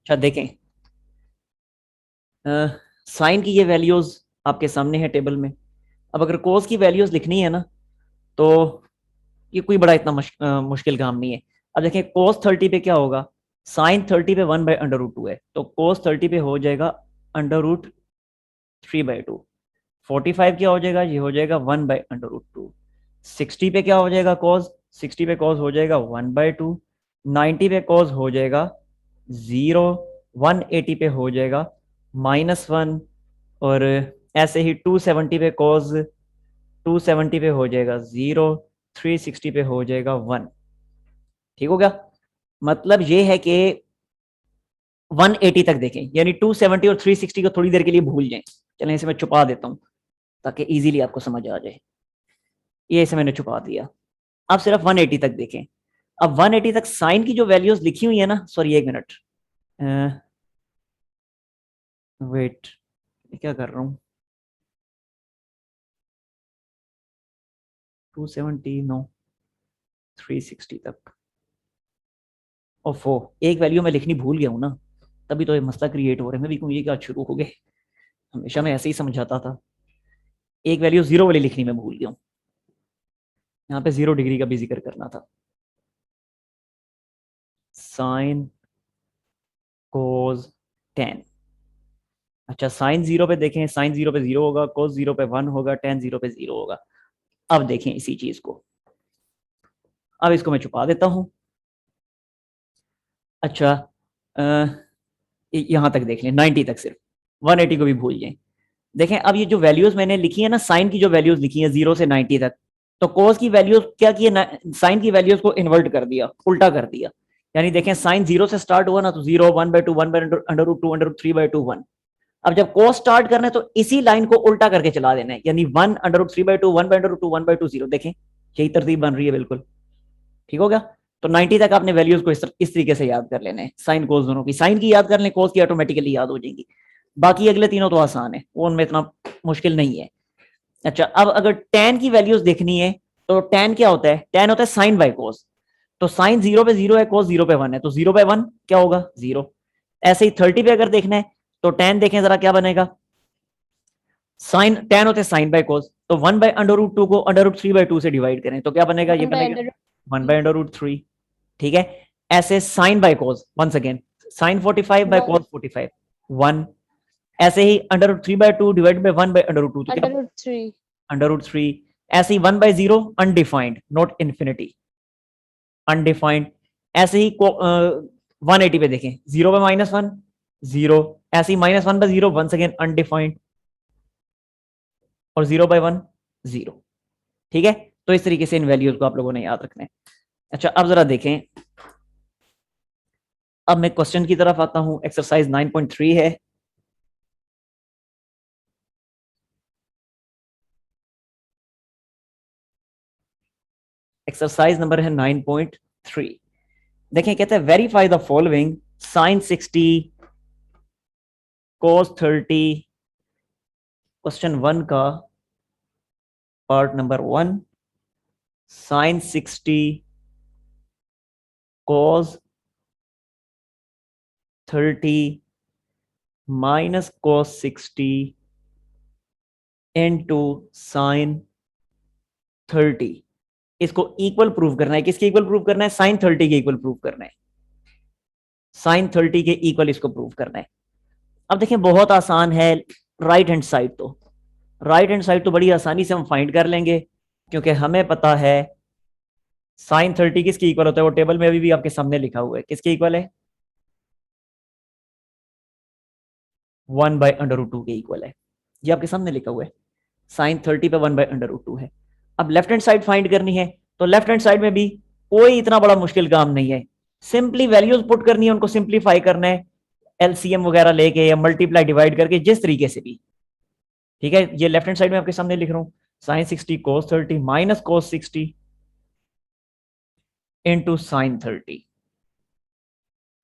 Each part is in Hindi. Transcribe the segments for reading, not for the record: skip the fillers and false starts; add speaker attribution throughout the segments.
Speaker 1: अच्छा देखें, साइन की ये वैल्यूज आपके सामने है टेबल में। अब अगर कोस की वैल्यूज लिखनी है ना, तो ये कोई बड़ा इतना मुश्किल काम नहीं है। अब देखें कोस 30 पे क्या होगा, साइन 30 पे 1/√2 है, तो कोस 30 पे हो जाएगा √3/2। 45 क्या हो जाएगा, ये हो जाएगा 1/√2। 60 पे क्या हो जाएगा कॉस, 60 पे कॉस हो जाएगा 1/2। 90 पे कॉस हो जाएगा 0। 180 पे हो जाएगा -1। और ऐसे ही 270 पे कॉस 270 पे हो जाएगा 0। 360 पे हो जाएगा 1। ठीक हो गया। मतलब ये है कि 180 तक देखें, यानी 270 और 360 को थोड़ी देर के लिए भूल जाएं। चलें इसे मैं छुपा देता हूं ताकि इजीली आपको समझ आ जाए। ये इसे मैंने छुपा दिया। अब सिर्फ 180 तक देखें। अब 180 तक साइन की जो वैल्यूज लिखी हुई है ना, सॉरी एक मिनट, वेट, क्या कर रहा हूँ, 270 नो, 360 तक। ओफो, एक वैल्यू मैं लिखनी भूल गया हूँ ना, तभी तो ये मसला क्रिएट हो रहा है। मैं भी कहूँ ये क्या शुरू हो गए, हमेशा मैं ऐसे ही समझाता था। एक वैल्यू जीरो वाली लिखनी मैं भूल गया हूँ, यहाँ पे 0 डिग्री का भी जिक्र करना था। Sine cos 10। अच्छा साइन 0 पे देखें, साइन 0 पे 0 होगा, कोस 0 पे 1 होगा, टेन 0 पे 0 होगा। अब देखें इसी चीज को, अब इसको मैं छुपा देता हूं। अच्छा यहां तक देख लें, 90 तक सिर्फ, 180 को भी भूल जाएं। देखें अब ये जो वैल्यूज मैंने लिखी है ना, साइन की जो वैल्यूज लिखी है 0 से 90 तक, तो कोस की वैल्यूज क्या की है, साइन की वैल्यूज को इन्वर्ट कर दिया, उल्टा कर दिया। यानी देखें साइन 0 से स्टार्ट हुआ ना, तो 0, 1/2, 1/√2, √3/2, 1। अब जब कोस स्टार्ट करना है तो इसी लाइन को उल्टा करके चला देना है, यानी 1/√3/2, 1/√2, 1/2, 0। देखें यही तरतीब बन रही है बिल्कुल। ठीक हो गया। तो 90 तक आपने वैल्यूज को इस तरीके से याद कर लेना है, साइन कोस दोनों की। साइन की याद कर लें, कोस की ऑटोमेटिकली याद हो जाएंगी। बाकी अगले तीनों तो आसान है, वो उनमें इतना मुश्किल नहीं है। अच्छा अब अगर टेन की वैल्यूज देखनी है, तो टेन क्या होता है, टेन होता है साइन बाय कोस। तो साइन 0 पे 0 है, कोस 0 पे 1 है, तो 0/1 क्या होगा, 0। ऐसे ही 30 पे अगर देखना है, तो टेन देखें जरा क्या बनेगा, साइन टेन होते हैं साइन बाय कोस, तो 1/√2 को √3/2 से डिवाइड करें तो क्या बनेगा, ये
Speaker 2: वन बाय
Speaker 1: बनेगा
Speaker 2: अंडर
Speaker 1: 1/√3। ठीक है। ऐसे sine by cos, once again sine 45 by cos 45, 1। ऐसे ही √3/2 डिवाइड बाय 1/√2, तो क्या,
Speaker 2: √3।
Speaker 1: √3। ऐसे ही 1/0 अनडिफाइंड, नॉट इन्फिनिटी, अनडिफाइंड। ऐसे ही 180 पे देखें, 0 पे -1, 0। ऐसे ही -1/0, वंस अगेन अनडिफाइंड, और 0/1, 0। ठीक है। तो इस तरीके से इन वैल्यूज को आप लोगों ने याद रखना है। अच्छा अब जरा देखें, अब मैं क्वेश्चन की तरफ आता हूं। एक्सरसाइज 9.3 है। एक्सरसाइज नंबर है 9.3। देखें कहते हैं verify the following, sine 60, cos 30। Question 1 का part number 1, sine 60 cos 30 minus cos 60 into sine 30। इसको इक्वल प्रूव करना है। किसके इक्वल प्रूव करना है, साइन 30 के इक्वल प्रूव करना है। साइन 30 के इक्वल इसको प्रूव करना है। अब देखें बहुत आसान है। राइट हैंड साइड तो, राइट हैंड साइड तो बड़ी आसानी से हम फाइंड कर लेंगे, क्योंकि हमें पता है साइन 30 किसके इक्वल होता है। वो टेबल में अभी भी आपके सामने लिखा हुआ है, किसके इक्वल है, 1/√2 के इक्वल है। ये आपके सामने लिखा हुआ है, साइन 30 पे 1/√2 है। अब लेफ्ट हैंड साइड फाइंड करनी है, तो लेफ्ट हैंड साइड में भी कोई इतना बड़ा मुश्किल काम नहीं है। सिंपली वैल्यूज पुट करनी है, उनको सिंप्लीफाई करना है, एलसीएम वगैरह लेके या मल्टीप्लाई डिवाइड करके, जिस तरीके से भी। ठीक है। ये लेफ्ट हैंड साइड में आपके सामने लिख रहा हूं, sine 60 cos 30 minus cos 60 into sine 30।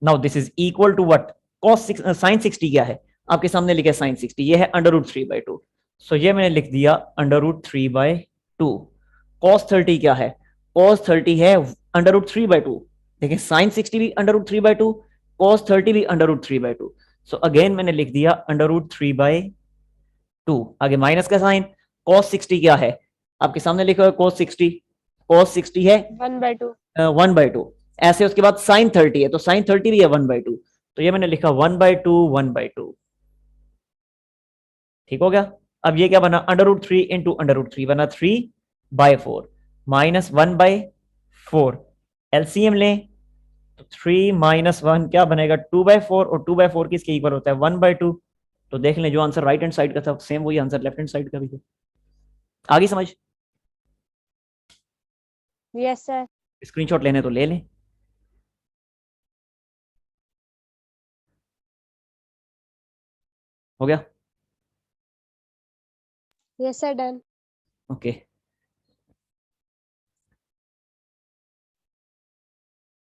Speaker 1: Now this is equal to what, cos sine 60 क्या है, आपके सामने लिखा है साइन 60, ये है √3/2। सो ये मैंने लिख दिया √3/2। कॉस 30 क्या है, कॉस 30 है √3/2। देखिए साइन 60 भी √3/2, cos 30 भी अंडर रूट 3/2। सो अगेन मैंने लिख दिया अंडर रूट 3/2। आगे माइनस का साइन। cos 60 क्या है आपके सामने लिखा हुआ है, cos 60 है
Speaker 2: 1/2।
Speaker 1: 1/2। ऐसे उसके बाद साइन 30 है तो साइन 30 भी है 1/2। तो ये मैंने लिखा 1/2 1/2। ठीक हो गया। अब ये क्या बना under root 3 into under root 3 बना 3/4 माइनस 1/4। एलसीएम लें तो 3 माइनस 1 क्या बनेगा 2/4 और 2/4 किसके इक्वल होता है 1/2। तो देख लें जो आंसर राइट हैंड साइड का था सेम वही आंसर लेफ्ट हैंड साइड का भी है। आगे समझ।
Speaker 2: Yes sir.
Speaker 1: स्क्रीनशॉट लेने तो ले लें। हो गया।
Speaker 2: Yes sir done.
Speaker 1: ओके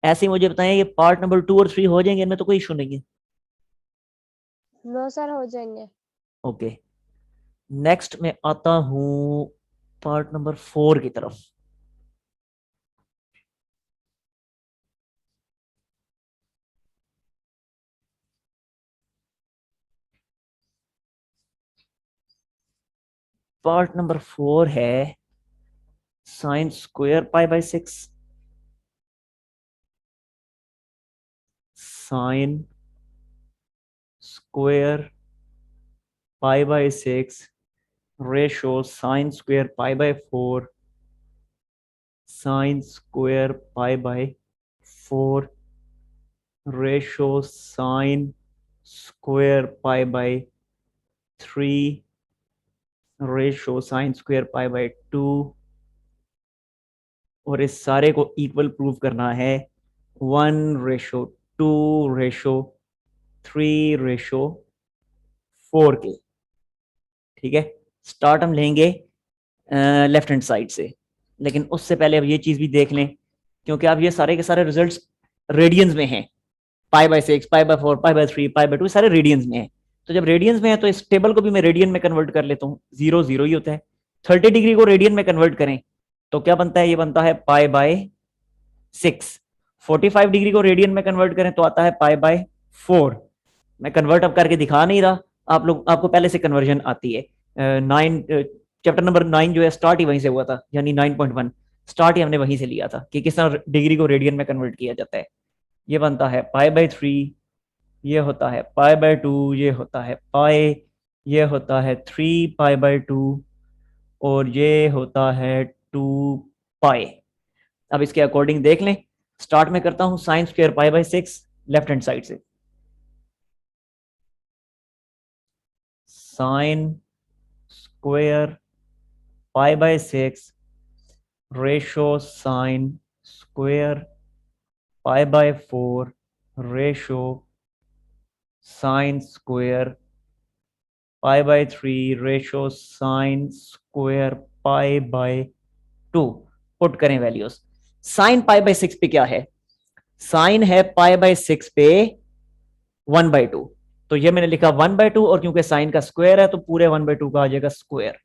Speaker 1: ऐसे ही मुझे बताएं ये पार्ट नंबर 2 और 3 हो जाएंगे इनमें तो कोई इशू नहीं है।
Speaker 2: नो सर हो जाएंगे।
Speaker 1: ओके नेक्स्ट में आता हूं पार्ट नंबर 4 की तरफ। पार्ट नंबर 4 है sine square π/6 sine square π/6 ratio sine square π/4 sine square π/4 ratio sine square π/3 ratio sine square π/2 और इस सारे को इक्वल प्रूव करना है 1:2:3:4 के। ठीक है स्टार्ट हम लेंगे लेफ्ट हैंड साइड से लेकिन उससे पहले अब ये चीज भी देख लें क्योंकि अब ये सारे के सारे रिजल्ट्स रेडियंस में हैं π/6 π/4 π/3 π/2 सारे रेडियंस में है। तो जब रेडियंस में है तो इस टेबल को भी मैं रेडियन में कन्वर्ट कर लेता हूँ 0 0 ही होता है। 30 डिग्री को रेडियन में कन्वर्ट करें तो क्या बनता है ये बनता है π/6। 45 डिग्री को रेडियन में कन्वर्ट करें तो आता है π/4। मैं कन्वर्ट अब करके दिखा नहीं रहा आप लोग आपको पहले से कन्वर्जन आती है। 9 चैप्टर नंबर 9 जो है स्टार्ट ही वहीं से हुआ था यानी 9.1 स्टार्ट ही हमने वहीं से लिया था कि किस तरह डिग्री को रेडियन में कन्वर्ट किया जाता है। ये बनता है π/3 ये होता है π/2 ये होता है पाई ये होता है 3π/2 और ये होता है 2 पाई। अब इसके अकॉर्डिंग देख लें स्टार्ट में करता हूं sine square π/6 left hand side से sine square π/6 ratio sine square π/4 ratio sine square π/3 ratio sine square π/2 put करें वैल्यूज। साइन π/6 पे क्या है साइन है π/6 पे 1/2 तो ये मैंने लिखा 1/2 और क्योंकि साइन का स्क्वायर है तो पूरे 1/2 का आ जाएगा स्क्वायर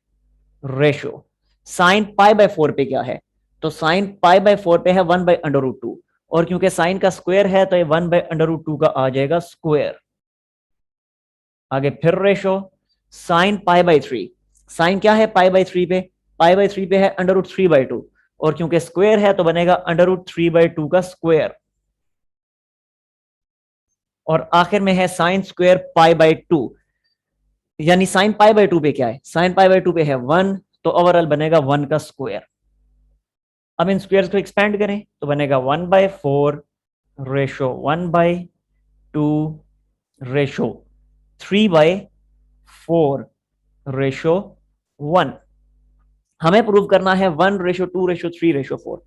Speaker 1: रेशो। साइन π/4 पे क्या है तो साइन π/4 पे है 1/√2 और क्योंकि साइन का स्क्वायर है तो ये 1/√2 का आ जाएगा स्क्वायर। आगे फिर रेशो साइन π/3 साइन क्या है π/3 पे π/3 पे है √3/2 और क्योंकि स्क्वायर है तो बनेगा √3/2 का स्क्वायर। और आखिर में है साइन स्क्वायर π/2 यानी साइन π/2 पे क्या है साइन π/2 पे है 1 तो ओवरऑल बनेगा 1 का स्क्वायर। अब इन स्क्वायर्स को एक्सपेंड करें तो बनेगा 1/4 रेशो 1/2 रेशो 3/4 रेशो 1। हमें प्रूव करना है 1:2:3:4।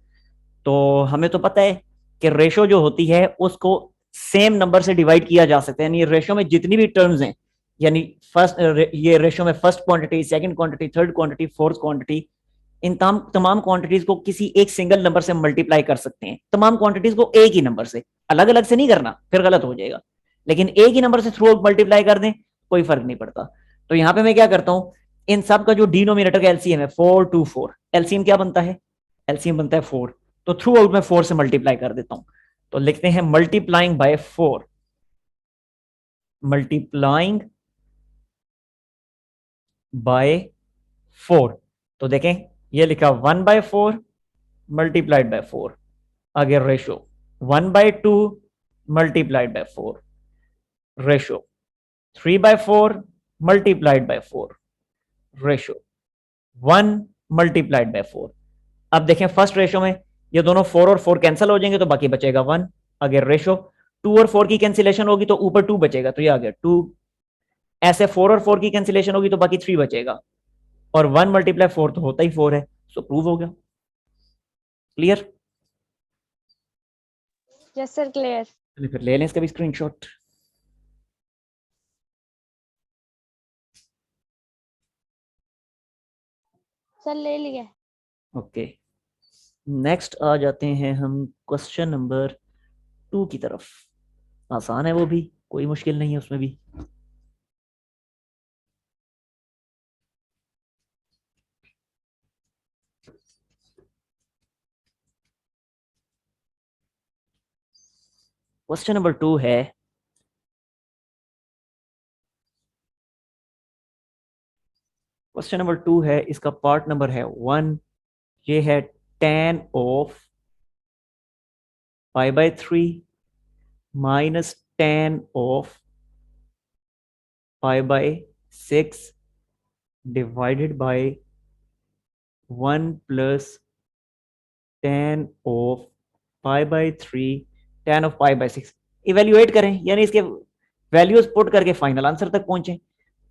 Speaker 1: तो हमें तो पता है कि रेशो जो होती है उसको सेम नंबर से डिवाइड किया जा सकता है यानी रेशो में जितनी भी टर्म्स हैं यानी फर्स्ट ये रेशो में first quantity second quantity third quantity fourth quantity in तमाम क्वांटिटीज को किसी एक सिंगल नंबर से मल्टीप्लाई कर सकते हैं। तमाम क्वांटिटीज को एक ही नंबर से अलग अलग से नहीं करना फिर गलत हो जाएगा लेकिन एक ही नंबर से थ्रू आउट मल्टीप्लाई कर दें कोई फर्क नहीं पड़ता। तो यहां पे मैं क्या करता हूं इन सब का जो डिनोमिनेटर का एलसीएम है 4 एलसीएम क्या बनता है एलसीएम बनता है 4 तो थ्रू आउट में 4 से मल्टीप्लाई कर देता हूं। तो लिखते हैं मल्टीप्लाइंग बाय 4 मल्टीप्लाइंग बाय 4। तो देखें ये लिखा 1/4 मल्टीप्लाइड बाय 4। आगे ratio 1/2 multiplied by 4, ratio 3/4 multiplied by 4, ratio 1 multiplied by 4। अब देखें फर्स्ट रेशो में ये दोनों 4 और 4 कैंसिल हो जाएंगे तो बाकी बचेगा 1। अगर रेशो 2 और 4 की कैंसिलेशन होगी तो ऊपर 2 बचेगा, तो ये आ गया 2। ऐसे 4 और 4 की कैंसिलेशन होगी तो बाकी 3 बचेगा, और 1 मल्टीप्लाई 4 तो होता ही 4 है, सो प्रूव हो गया। क्लियर?
Speaker 2: Yes sir clear.
Speaker 1: चलिए फिर ले लें इसका भी स्क्रीनशॉट।
Speaker 2: सर ले लिया।
Speaker 1: ओके, नेक्स्ट आ जाते हैं हम क्वेश्चन नंबर 2 की तरफ। आसान है वो भी, कोई मुश्किल नहीं है उसमें भी। क्वेश्चन नंबर 2 है, क्वेश्चन नंबर 2 है, इसका पार्ट नंबर है 1। ये है tan of π/3 minus tan of π/6 divided by 1 plus tan of π/3 tan of π/6। Evaluate करें, यानी इसके वैल्यूज पुट करके फाइनल आंसर तक पहुंचे।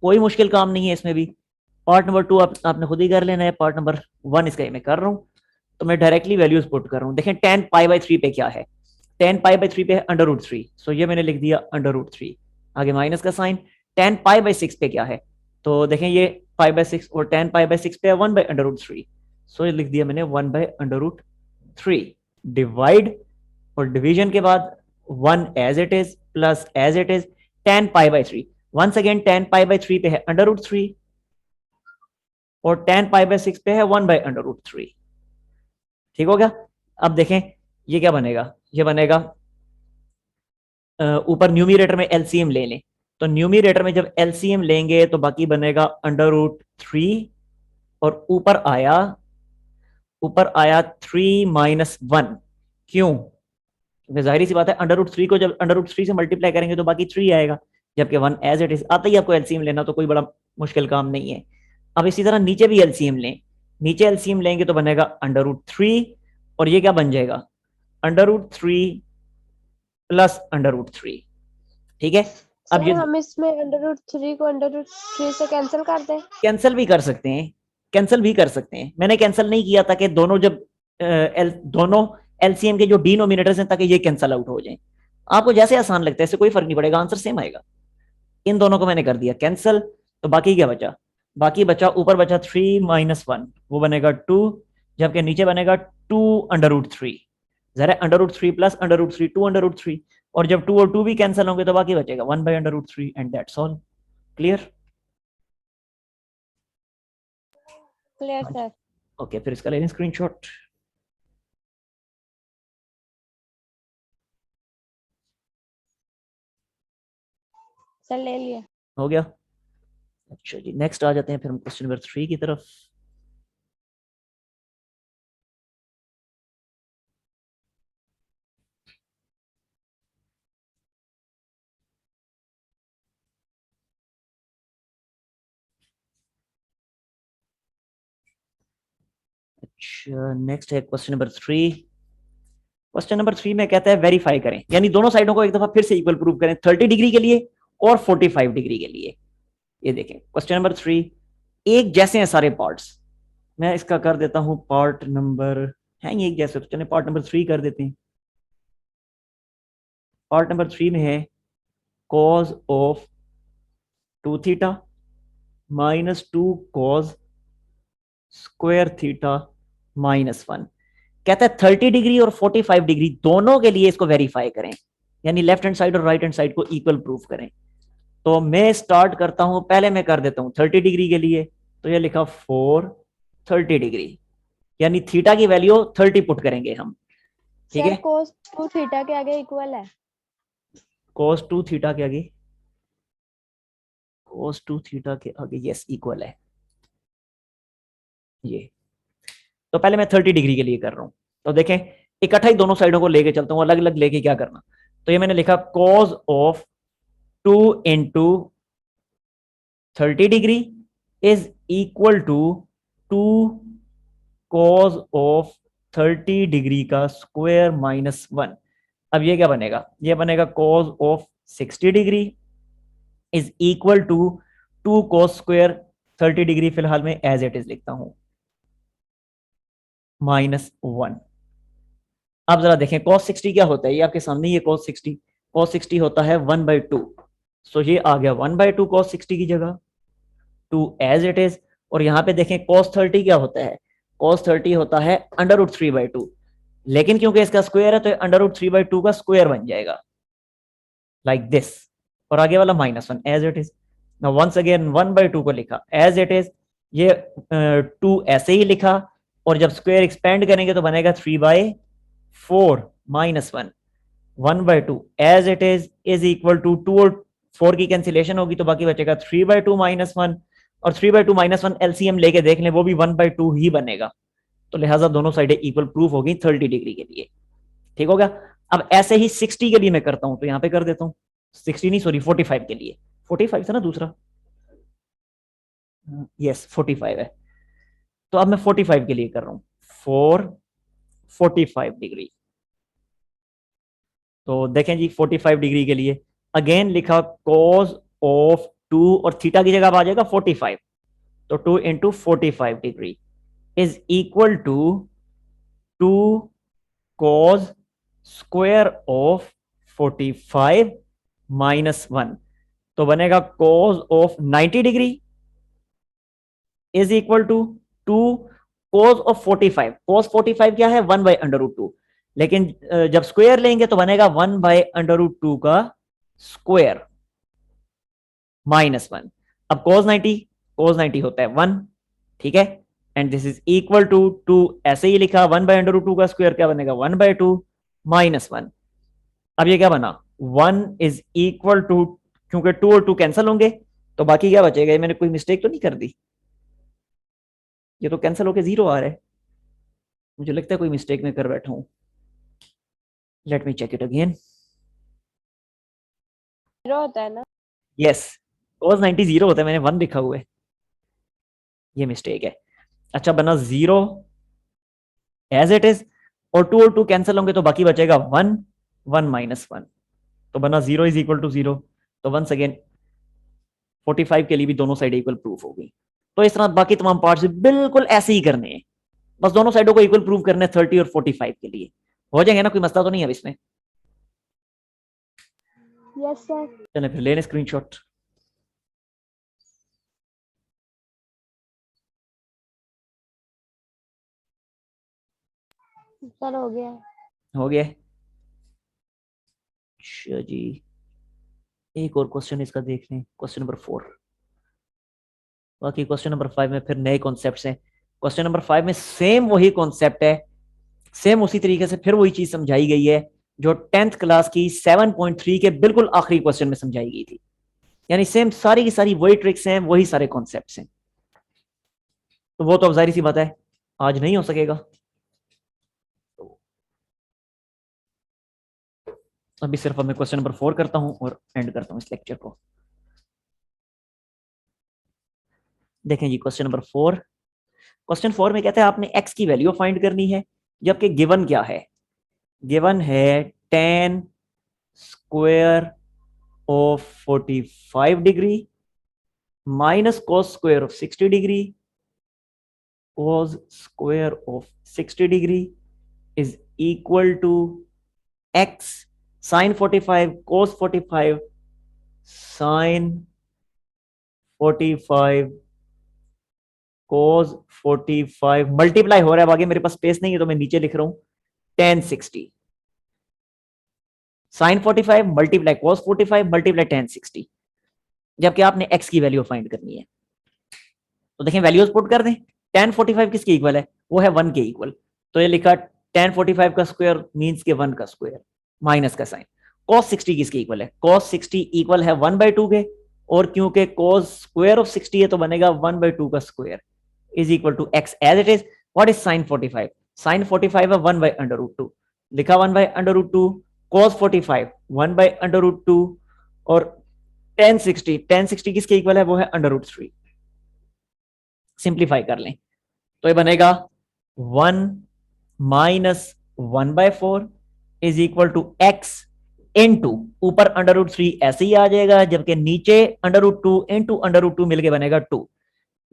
Speaker 1: कोई मुश्किल काम नहीं है इसमें भी। पार्ट नंबर 2 आपने खुद ही कर लेना है, पार्ट नंबर 1 इसका मैं कर रहा हूं, तो मैं डायरेक्टली वैल्यूज पुट कर रहा हूं। देखें tan π/3 पे क्या है, tan π/3 पे है √3, सो ये मैंने लिख दिया √3। आगे माइनस का साइन। tan π/6 पे क्या है, तो देखें ये π/6 और tan π/6 पे है 1/√3, सो ये लिख दिया मैंने 1/√3। डिवाइड और डिवीजन के बाद 1 as it is plus as it is tan π/3। Once again tan π/3 पे है √3 और tan π/6 पे है 1/√3। ठीक हो गया? अब देखें ये क्या बनेगा, ये बनेगा ऊपर न्यूमरेटर में एलसीएम ले लें, तो न्यूमरेटर में जब एलसीएम लेंगे तो बाकी बनेगा √3, और ऊपर आया 3 - 1। क्यों? क्योंकि जाहिर सी बात है √3 को जब √3 से मल्टीप्लाई करेंगे तो बाकी 3 आएगा, जबकि 1 एज इट इज आता ही आपको एलसीएम लेना, तो कोई बड़ा मुश्किल काम नहीं है। अब इसी तरह नीचे भी एलसीएम लें, नीचे एलसीएम लेंगे तो बनेगा √3, और ये क्या बन जाएगा √3 प्लस √3। ठीक है? अब
Speaker 2: सर
Speaker 1: ये
Speaker 2: हम इसमें √3 को √3 से कैंसिल कर दें।
Speaker 1: कैंसिल भी कर सकते हैं, कैंसिल भी कर सकते हैं। मैंने कैंसिल नहीं किया ताकि दोनों जब दोनों एलसीएम के जो डिनोमिनेटर्स हैं ताकि ये कैंसिल आउट हो जाए। आपको जैसे आसान लगता है, इससे कोई फर्क नहीं पड़ेगा, आंसर सेम आएगा। इन दोनों को मैंने कर दिया कैंसिल, तो बाकी क्या बचा, बाकी बचा ऊपर बचा 3 - 1, वो बनेगा 2, जबकि नीचे बनेगा 2 √3। जरा √3 प्लस √3 2 √3, और जब 2 और 2 भी कैंसिल होंगे तो बाकी बचेगा 1/√3, and that's all. Clear?
Speaker 2: Clear sir.
Speaker 1: Okay, फिर इसका ले लें स्क्रीनशॉट।
Speaker 2: सर ले लिया।
Speaker 1: हो गया? अच्छा जी, नेक्स्ट आ जाते हैं फिर हम क्वेश्चन नंबर 3 की तरफ। अच्छा, नेक्स्ट है क्वेश्चन नंबर 3। क्वेश्चन नंबर 3 में कहता है वेरीफाई करें, यानी दोनों साइडों को एक दफा फिर से इक्वल प्रूव करें, 30 डिग्री के लिए और 45 डिग्री के लिए। ये देखें क्वेश्चन नंबर 3, एक जैसे हैं सारे पार्ट्स। मैं इसका कर देता हूं पार्ट नंबर, है ये एक जैसे, तो चलिए पार्ट नंबर 3 कर देते हैं। पार्ट नंबर 3 में है cos of 2 theta -2 cos square theta -1। कहता है 30 डिग्री और 45 डिग्री दोनों के लिए इसको वेरीफाई करें, यानी लेफ्ट हैंड साइड और राइट हैंड साइड को इक्वल प्रूफ करें। तो मैं स्टार्ट करता हूं, पहले मैं कर देता हूं 30 डिग्री के लिए, तो ये लिखा 4 30 डिग्री, यानी थीटा की वैल्यू 30 पुट करेंगे हम। ठीक
Speaker 2: सर
Speaker 1: है?
Speaker 2: cos 2 थीटा के आगे इक्वल है।
Speaker 1: cos 2 थीटा के आगे cos 2 थीटा के आगे यस इक्वल है ये। तो पहले मैं 30 डिग्री के लिए कर रहा हूं, तो देखें इकट्ठा ही दोनों साइडों को लेके चलता हूं, अलग अलग लेके क्या करना। तो ये मैंने लिखा cos of 2 into 30 degree is equal to 2 cos of 30 degree का स्क्वायर माइनस 1। अब ये क्या बनेगा, ये बनेगा cos of 60 degree is equal to 2 cos square 30 degree, फिलहाल मैं एज इट इज लिखता हूं, माइनस 1। अब जरा देखें cos 60 क्या होता है, ये आपके सामने ये cos 60 होता है 1/2। सो ये आ गया 1/2 cos 60 की जगह 2 एज इट इज। और यहां पे देखें cos 30 क्या होता है, cos 30 होता है √3/2, लेकिन क्योंकि इसका स्क्वायर है तो √3/2 का स्क्वायर बन जाएगा लाइक दिस, और आगे वाला -1 as it is. Now once again 1/2 को लिखा एज इट इज, ये 2 ऐसे ही लिखा, और जब स्क्वायर एक्सपेंड करेंगे तो बनेगा 3/4 -1 1/2 as it is equal to 2 और 4 की कैंसिलेशन होगी तो बाकी बचेगा 3/2 -1, और 3/2 -1 एलसीएम लेके देख लें वो भी 1/2 ही बनेगा, तो लिहाजा दोनों साइडें इक्वल प्रूफ होगी 30 डिग्री के लिए। ठीक हो गया। अब ऐसे ही 60 के लिए मैं करता हूं, तो यहां पे कर देता हूं 60 नहीं सॉरी 45 के लिए, 45 था ना दूसरा, यस 45 है। तो अब मैं 45 के लिए कर रहा हूं 45 डिग्री। तो देखें जी 45 डिग्री के लिए अगेन लिखा cos ऑफ 2 और थीटा की जगह आ जाएगा 45, तो 2 into 45 degree is equal to 2 cos square of 45 -1, तो बनेगा cos of 90 degree is equal to 2 cos of 45। cos 45 क्या है 1/√2, लेकिन जब स्क्वायर लेंगे तो बनेगा 1/√2 का स्क्वायर -1। अब cos 90 होता है 1, ठीक है, and this is equal to 2 ऐसे ही लिखा 1/√2 का स्क्वायर क्या बनेगा 1/2 -1। अब ये क्या बना 1 इज इक्वल टू, क्योंकि 2 और 2 कैंसिल होंगे तो बाकी क्या बचेगा, ये मैंने कोई मिस्टेक तो नहीं कर दी, ये तो कैंसिल होके 0 आ रहा है, मुझे लगता है कोई मिस्टेक में कर बैठा हूं, let me check it again.
Speaker 2: 0 होता है ना?
Speaker 1: यस cos 90 0 होता है, मैंने 1 लिखा हुआ है, ये मिस्टेक है। अच्छा बना 0 एज इट इज, और 2 और 2 कैंसिल होंगे तो बाकी बचेगा 1 1 -1, तो बना 0 इज इक्वल टू 0। तो वंस अगेन 45 के लिए भी दोनों साइड इक्वल प्रूफ होगी। तो इस तरह बाकी तमाम पार्ट्स बिल्कुल ऐसे ही करने हैं, बस दोनों साइडों को इक्वल प्रूफ करने 30 और 45 के लिए हो जाएंगे ना, कोई मसला तो नहीं है अब इसमें।
Speaker 2: Yes sir.
Speaker 1: चलें फिर लेने स्क्रीनशॉट।
Speaker 2: सर हो गया।
Speaker 1: हो गया। अच्छा जी एक और क्वेश्चन इसका देख लें, क्वेश्चन नंबर 4। बाकी क्वेश्चन नंबर 5 में फिर नए कॉन्सेप्ट्स हैं। क्वेश्चन नंबर 5 में सेम वही कॉन्सेप्ट है, सेम उसी तरीके से फिर वही चीज समझाई गई है जो 10th क्लास की 7.3 के बिल्कुल आखिरी क्वेश्चन में समझाई गई थी, यानी सेम सारी की सारी वही ट्रिक्स हैं, वही सारे कॉन्सेप्ट्स हैं। तो वो तो अब जाहिर सी बात है आज नहीं हो सकेगा, अभी सिर्फ अब मैं क्वेश्चन नंबर 4 करता हूं और एंड करता हूं इस लेक्चर को। देखें जी क्वेश्चन नंबर 4। क्वेश्चन 4 में कहते हैं आपने x की वैल्यू फाइंड करनी है, जबकि गिवन क्या है, गिवन है tan square of 45 degree minus cos square of 60 degree, cos square of 60 degree is equal to x sin 45 cos 45 sin 45 cos 45 multiply हो रहा है, आगे मेरे पास स्पेस नहीं है तो मैं नीचे लिख रहा हूं tan 60 sin 45 multiply cos 45 multiply tan 60, जबकि आपने x की वैल्यू फाइंड करनी है। तो देखें वैल्यूज पुट कर दें, tan 45 किसके इक्वल है, वो है 1 के इक्वल, तो ये लिखा tan 45 का स्क्वायर मींस के 1 का स्क्वायर माइनस का साइन। cos 60 किसके इक्वल है, cos 60 इक्वल है 1/2 के, और क्योंकि cos स्क्वायर ऑफ 60 है तो बनेगा 1/2 का square is equal to x as it is. What is sin 45? sin 45 है 1/√2. लिखा 1/√2. cos 45 1/√2 और tan 60 किसके इक्वल है? वो है √3. सिंप्लीफाई कर लें तो ये बनेगा 1 minus 1/4 is equal to x into ऊपर √3 ऐसे ही आ जाएगा, जबकि नीचे √2 इनटू √2 मिलके बनेगा 2.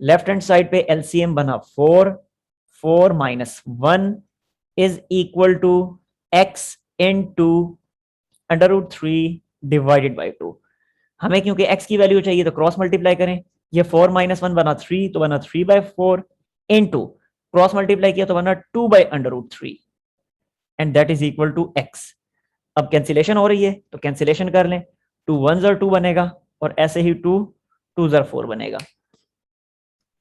Speaker 1: लेफ्ट हैंड साइड पे एलसीएम बना 4 minus 1 is equal to x into √3 divided by 2. हमें क्योंकि x की वैल्यू चाहिए तो क्रॉस मल्टीप्लाई करें. ये 4 माइनस 1 बना 3 तो बना 3/4 इनटू क्रॉस मल्टीप्लाई किया तो बना 2/√3 and that is equal to x. अब कैंसिलेशन हो रही है तो कैंसिलेशन कर लें. 2 1s are 2 बनेगा और ऐसे ही 2 2s are 4 बनेगा.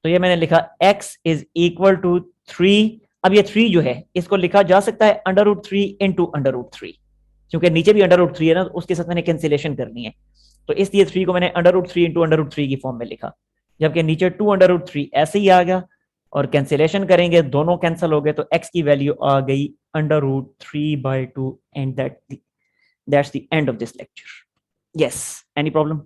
Speaker 1: तो ये मैंने लिखा x इज इक्वल टू 3. अब ये 3 जो है इसको लिखा जा सकता है √3 इंटू √3, क्योंकि नीचे भी √3 है ना, उसके साथ मैंने कैंसिलेशन करनी है. तो इसलिए 3 को मैंने √3 इंटू √3 की फॉर्म में लिखा, जबकि नीचे 2 √3 ऐसे ही आ गया. और कैंसिलेशन करेंगे, दोनों कैंसिल हो गए तो x की वैल्यू आ गई √3/2 and that's the end of this lecture. Yes, any problem?